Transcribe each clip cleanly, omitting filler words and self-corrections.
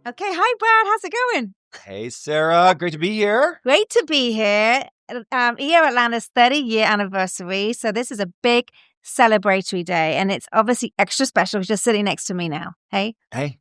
Okay, hi Brad, how's it going? Hey, Sarah. Great to be here. Great to be here. EO Atlanta's 30-year anniversary, so this is a big celebratory day, and it's obviously extra special. He's just sitting next to me now. Hey? Hey,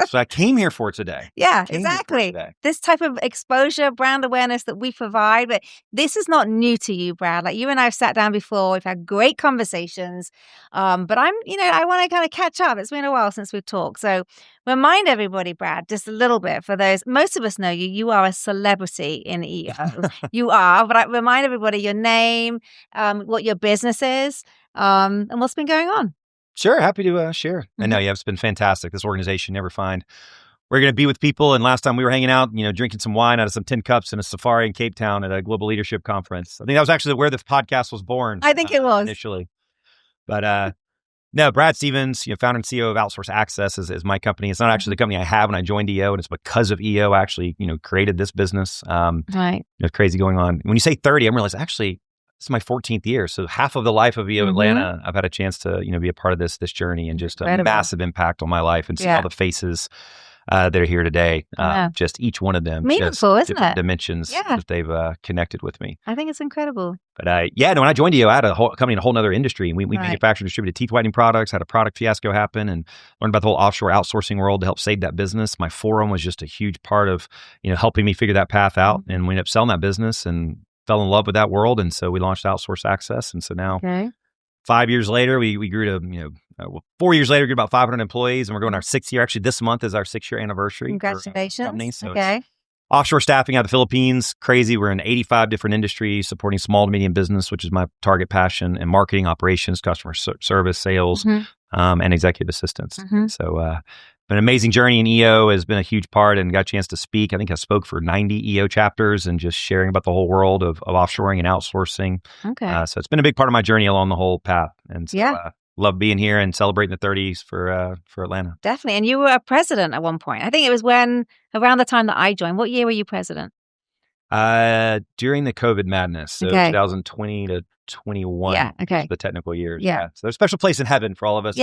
so I came here for today. Yeah, Came here for exactly. today. This type of exposure, brand awareness that we provide, but this is not new to you, Brad. Like you and I have sat down before, we've had great conversations. But I want to kind of catch up. It's been a while since we've talked. So remind everybody, Brad, just a little bit for those, most of us know you. You are a celebrity in EO. You are, but I remind everybody your name, what your business is, and what's been going on. Sure, happy to share. And no, yeah, it's been fantastic. This organization, never find. We're going to be with people. And last time we were hanging out, drinking some wine out of some tin cups in a safari in Cape Town at a global leadership conference. I think that was actually where the podcast was born. I think it was. Initially. But no, Brad Stevens, founder and CEO of Outsource Access is my company. It's not actually the company I have when I joined EO, and it's because of EO I actually, created this business. Right. It's crazy going on. When you say 30, I realize actually this is my 14th year. So half of the life of EO Atlanta, I've had a chance to, be a part of this journey and just a massive impact on my life and see all the faces that are here today. Just each one of them. Meaningful, isn't it? Dimensions that they've connected with me. I think it's incredible. But when I joined EO, I had a company in a whole nother industry. And we manufactured and distributed teeth whitening products, had a product fiasco happen, and learned about the whole offshore outsourcing world to help save that business. My forum was just a huge part of, helping me figure that path out. And we ended up selling that business and fell in love with that world. And so we launched Outsource Access. And so now 5 years later, we grew to, 4 years later, we grew about 500 employees, and we're going our 6th year. Actually, this month is our 6-year anniversary. Congratulations. So offshore staffing out of the Philippines, crazy. We're in 85 different industries, supporting small to medium business, which is my target passion, and marketing, operations, customer service, sales, and executive assistance. So an amazing journey in EO has been a huge part, and got a chance to speak. I think I spoke for 90 EO chapters and just sharing about the whole world of offshoring and outsourcing. So it's been a big part of my journey along the whole path. And so, love being here and celebrating the 30s for Atlanta. Definitely. And you were a president at one point. I think it was around the time that I joined. What year were you president? During the COVID madness. So 2020 to 21. Yeah. Okay. The technical years. Yeah. So there's a special place in heaven for all of us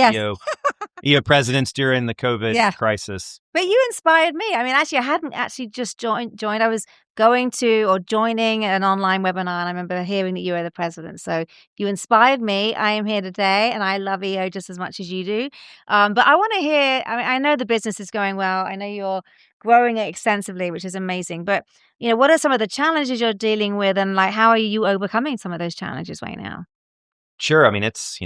EO presidents during the COVID crisis. But you inspired me. I mean, actually, I hadn't actually just joined. I was going to or joining an online webinar, and I remember hearing that you were the president. So you inspired me. I am here today, and I love EO just as much as you do. But I want to hear, I know the business is going well. I know you're growing it extensively, which is amazing. But, what are some of the challenges you're dealing with, and how are you overcoming some of those challenges right now? Sure. I mean, it's,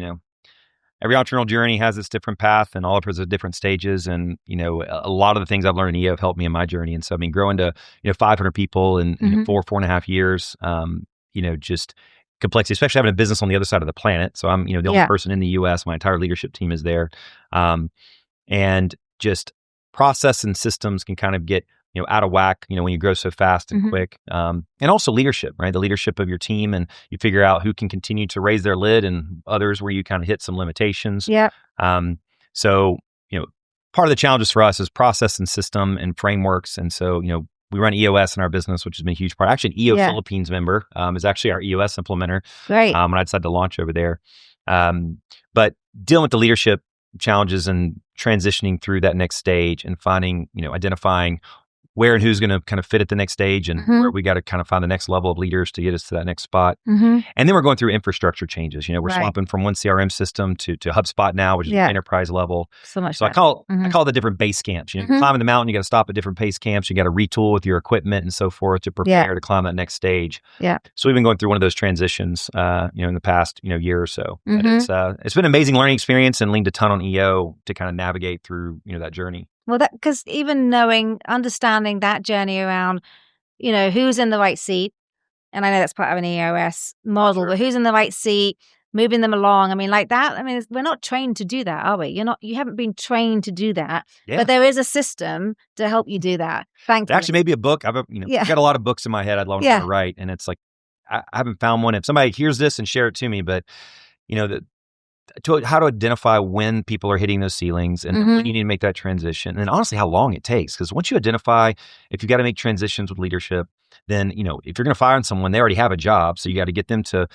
every entrepreneurial journey has its different path, and all of us at different stages. And, a lot of the things I've learned in EO have helped me in my journey. And so, growing to, 500 people in 4.5 years, just complexity, especially having a business on the other side of the planet. So I'm, the only person in the US, my entire leadership team is there. And just process and systems can kind of get, out of whack, when you grow so fast and quick. And also leadership, right? The leadership of your team, and you figure out who can continue to raise their lid, and others where you kind of hit some limitations. Yeah. So, part of the challenges for us is process and system and frameworks. And so, we run EOS in our business, which has been a huge part. Actually, an EO Philippines member is actually our EOS implementer. Right. When I decided to launch over there. But dealing with the leadership challenges and transitioning through that next stage, and finding, identifying where and who's going to kind of fit at the next stage, and where we got to kind of find the next level of leaders to get us to that next spot. And then we're going through infrastructure changes. We're swapping from one CRM system to HubSpot now, which is enterprise level. So much. So I call it the different base camps. Climbing the mountain, you got to stop at different base camps. You got to retool with your equipment and so forth to prepare to climb that next stage. Yeah. So we've been going through one of those transitions, in the past, year or so. But it's been an amazing learning experience, and leaned a ton on EO to kind of navigate through, that journey. Well, because even understanding that journey around, who's in the right seat, and I know that's part of an EOS model, but who's in the right seat, moving them along. I mean, like that. I mean, we're not trained to do that, are we? You haven't been trained to do that, but there is a system to help you do that. Thankfully. Actually, maybe a book. I've got a lot of books in my head I'd love to write, and it's like, I haven't found one. If somebody hears this and share it to me, but, how to identify when people are hitting those ceilings and when you need to make that transition. And honestly, how long it takes. Because once you identify, if you've got to make transitions with leadership, then, if you're going to fire someone, they already have a job. So you got to get them to,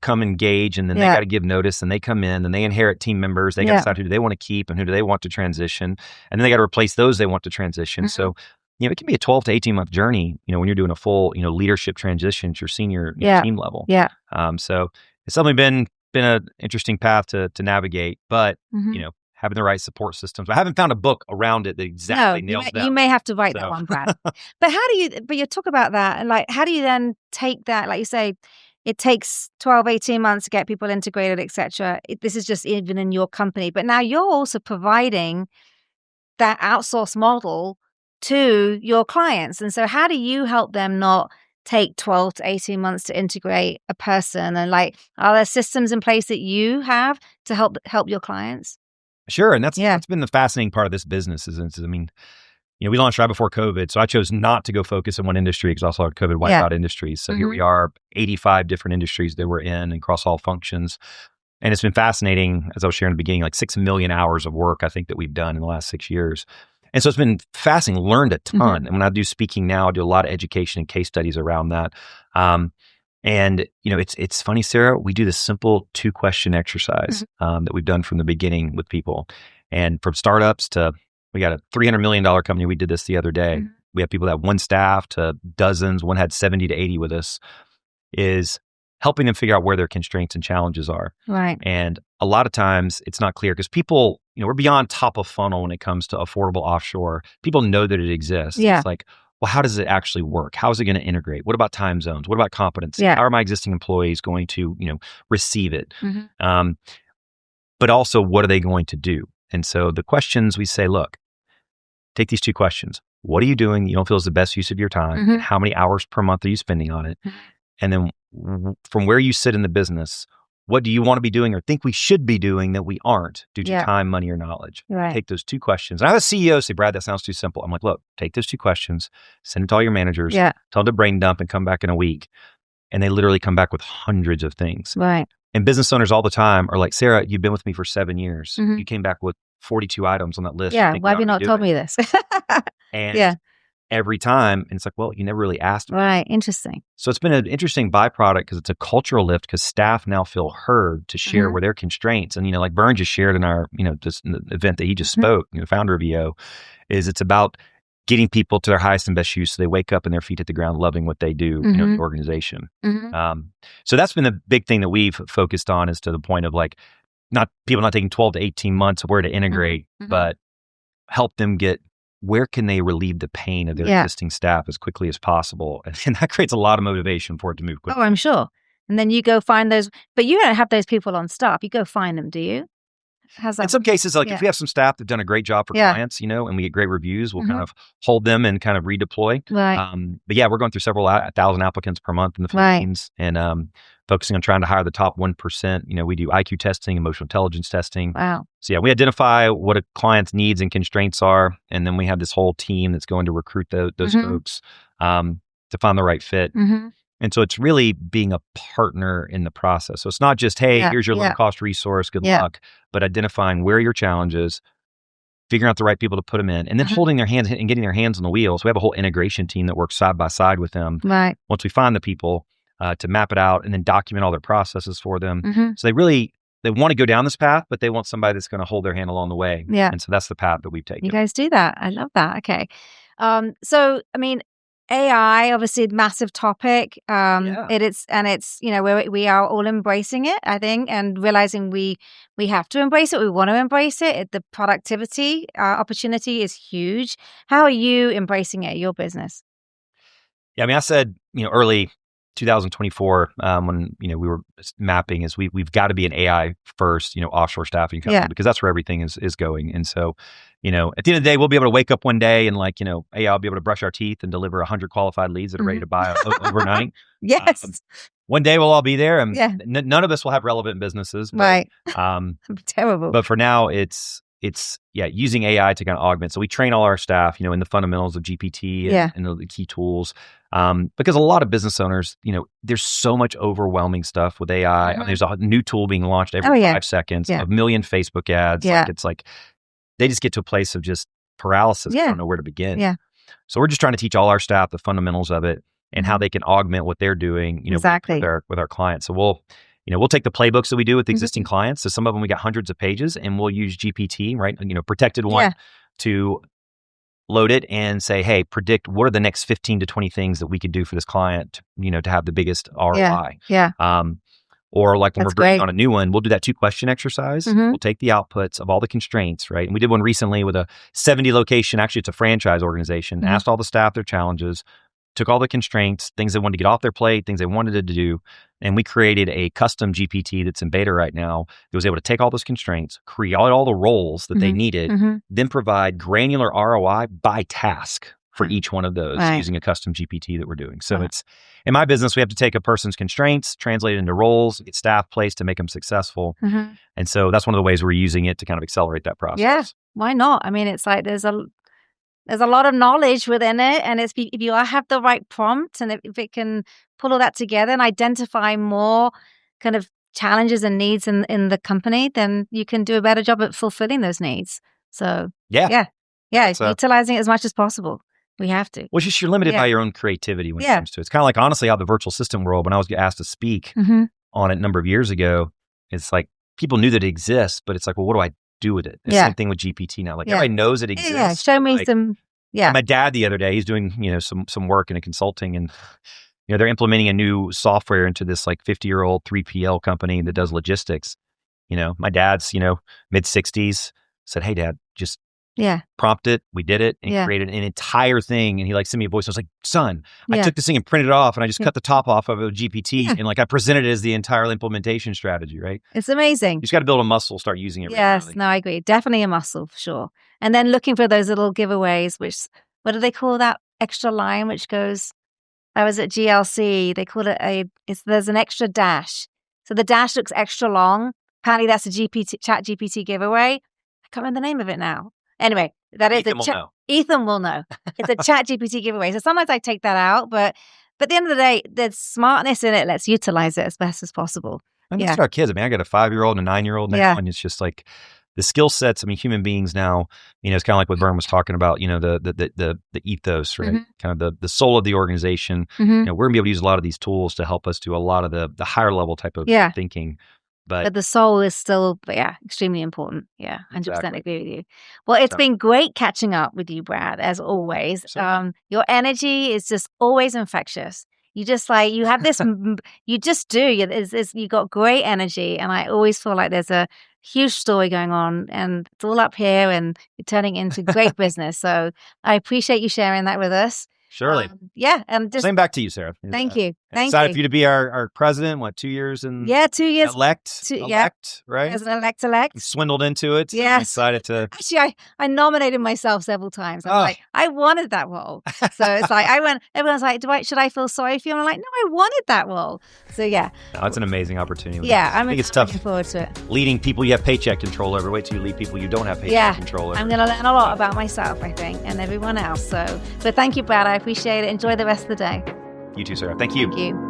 come engage, and then they got to give notice, and they come in and they inherit team members. They got to decide who do they want to keep and who do they want to transition. And then they got to replace those they want to transition. So, it can be a 12 to 18 month journey, when you're doing a full, leadership transition to your senior team level. Yeah. So it's certainly been an interesting path to navigate, but, having the right support systems. I haven't found a book around it that exactly nails that. You may have to write that one, Brad. But you talk about that, and like, how do you then take that, like you say, it takes 12, 18 months to get people integrated, etc. This is just even in your company, but now you're also providing that outsource model to your clients. And so how do you help them not take 12 to 18 months to integrate a person? And like, are there systems in place that you have to help your clients? Sure. And that's been the fascinating part of this business we launched right before COVID. So I chose not to go focus in one industry because I saw COVID wipe out industries. So here we are, 85 different industries that we're in and across all functions. And it's been fascinating, as I was sharing in the beginning, like 6 million hours of work I think that we've done in the last 6 years. And so it's been fascinating, learned a ton. And when I do speaking now, I do a lot of education and case studies around that. And it's funny, Sarah, we do this simple 2-question exercise that we've done from the beginning with people. And from startups to, we got a $300 million company. We did this the other day. We have people that have 1 staff to dozens. One had 70 to 80 with us, is helping them figure out where their constraints and challenges are. Right. And a lot of times it's not clear because people, we're beyond top of funnel when it comes to affordable offshore. People know that it exists. Yeah. It's like, well, how does it actually work? How is it going to integrate? What about time zones? What about competency? Yeah. How are my existing employees going to, receive it? But also, what are they going to do? And so the questions we say, look, take these 2 questions. What are you doing that you don't feel is the best use of your time? And how many hours per month are you spending on it? And then from where you sit in the business, what do you want to be doing or think we should be doing that we aren't due to time, money, or knowledge? Right. Take those 2 questions. And I have a CEO say, Brad, that sounds too simple. I'm like, look, take those 2 questions, send it to all your managers, tell them to brain dump and come back in a week. And they literally come back with hundreds of things. Right. And business owners all the time are like, Sarah, you've been with me for 7 years. You came back with 42 items on that list. Yeah. Why have you not told me this? And every time, and it's like, well, you never really asked me. Right. Interesting. So it's been an interesting byproduct because it's a cultural lift because staff now feel heard to share where their constraints. And, like Vern just shared in our, just in the event that he just spoke, founder of EO, is it's about getting people to their highest and best use so they wake up and their feet hit the ground loving what they do, in the organization. So that's been the big thing that we've focused on, is to the point of like, people not taking 12 to 18 months of where to integrate, but help them get, where can they relieve the pain of their existing staff as quickly as possible? And that creates a lot of motivation for it to move quickly. Oh, I'm sure. And then you go find those, but you don't have those people on staff. You go find them, do you? How's that? In some cases, like if we have some staff that've done a great job for clients, and we get great reviews, we'll kind of hold them and kind of redeploy. Right. But yeah, we're going through several 1,000 applicants per month in the Philippines, and focusing on trying to hire the top 1%. We do IQ testing, emotional intelligence testing. Wow. So yeah, we identify what a client's needs and constraints are, and then we have this whole team that's going to recruit those folks to find the right fit. And so it's really being a partner in the process. So it's not just, hey, here's your low-cost resource, good luck, but identifying where are your challenges, figuring out the right people to put them in, and then holding their hands and getting their hands on the wheel. So we have a whole integration team that works side by side with them. Right. Once we find the people, to map it out and then document all their processes for them. So they want to go down this path, but they want somebody that's going to hold their hand along the way. Yeah. And so that's the path that we've taken. You guys do that. I love that. Okay. So, AI, obviously, massive topic. It's we are all embracing it, I think, and realizing we have to embrace it. We want to embrace it. The productivity opportunity is huge. How are you embracing it in your business? Yeah, I said, early 2024, when, we were mapping, is we've got to be an AI first, offshore staffing company, because that's where everything is going. And so, at the end of the day, we'll be able to wake up one day and AI will be able to brush our teeth and deliver 100 qualified leads that are ready to buy overnight. Yes. One day we'll all be there, and none of us will have relevant businesses. But, right. Terrible. But for now, it's it's using AI to kind of augment. So we train all our staff, in the fundamentals of GPT and the key tools. Because a lot of business owners, there's so much overwhelming stuff with AI. I mean, there's a new tool being launched every 5 seconds, a million Facebook ads. Like it's like they just get to a place of just paralysis. I don't know where to begin. So we're just trying to teach all our staff the fundamentals of it and how they can augment what they're doing, with our clients. So we'll take the playbooks that we do with existing clients. So some of them, we got hundreds of pages, and we'll use GPT, right? Protected one to load it and say, hey, predict what are the next 15 to 20 things that we could do for this client, to have the biggest ROI. Or like when we're bringing on a new one, we'll do that 2-question exercise. We'll take the outputs of all the constraints, right? And we did one recently with a 70 location, actually it's a franchise organization, asked all the staff their challenges, took all the constraints, things they wanted to get off their plate, things they wanted to do. And we created a custom GPT that's in beta right now that was able to take all those constraints, create all the roles that they needed, then provide granular ROI by task for each one of those using a custom GPT that we're doing. So it's, in my business, we have to take a person's constraints, translate it into roles, get staff placed to make them successful. And so that's one of the ways we're using it to kind of accelerate that process. Yeah, why not? I mean, it's like there's a lot of knowledge within it, and if you have the right prompt, and if it can pull all that together and identify more kind of challenges and needs in the company, then you can do a better job at fulfilling those needs. So utilizing it as much as possible. We have to. Well, just you're limited by your own creativity when it comes to it. It's kind of like, honestly, how the virtual assistant world, when I was asked to speak on it a number of years ago, it's like people knew that it exists, but it's like, well, what do I do with it? The same thing with GPT now. Like everybody knows it exists. Yeah, show me some. My dad the other day, he's doing some work in a consulting, and they're implementing a new software into this like 50-year-old 3PL company that does logistics. My dad's mid 60s, said, "Hey, Dad, just prompt it." We did it and created an entire thing. And he sent me a voice. I was like, "Son, I took this thing and printed it off, and I just cut the top off of a GPT and I presented it as the entire implementation strategy." Right? It's amazing. You just got to build a muscle, start using it. Yes, no, I agree. Definitely a muscle for sure. And then looking for those little giveaways, which, what do they call that extra line? Which goes, I was at GLC. They call it there's an extra dash. So the dash looks extra long. Apparently that's a chat GPT giveaway. I can't remember the name of it now. Anyway, that is Ethan will know. It's a chat GPT giveaway. So sometimes I take that out, but at the end of the day, there's smartness in it. Let's utilize it as best as possible. And that's our kids. I mean, I got a 5-year-old and a 9-year-old now, and it's just like the skill sets. I mean, human beings now, it's kind of like what Vern was talking about, the ethos, right? Kind of the soul of the organization. We're gonna be able to use a lot of these tools to help us do a lot of the higher level type of thinking. But the soul is still, extremely important. Yeah, 100% agree with you. Well, it's been great catching up with you, Brad, as always. Your energy is just always infectious. You just you have this, you just do. You got great energy, and I always feel like there's a huge story going on, and it's all up here, and you're turning into great business. So I appreciate you sharing that with us. Surely. And just same back to you, Sarah. Thank you. Excited for you to be our president. What, 2 years? 2 years. Elect, right? As an elect. You swindled into it. Yes. I'm excited to. Actually, I nominated myself several times. I'm like, I wanted that role. So it's like, everyone's like, should I feel sorry for you? And I'm like, no, I wanted that role. So No, it's an amazing opportunity. I think it's tough. Looking forward to it. Leading people you have paycheck control over. Wait till you lead people you don't have paycheck control over. I'm going to learn a lot about myself, I think, and everyone else. But thank you, Brad. I appreciate it. Enjoy the rest of the day. You too, Sarah. Thank you. Thank you.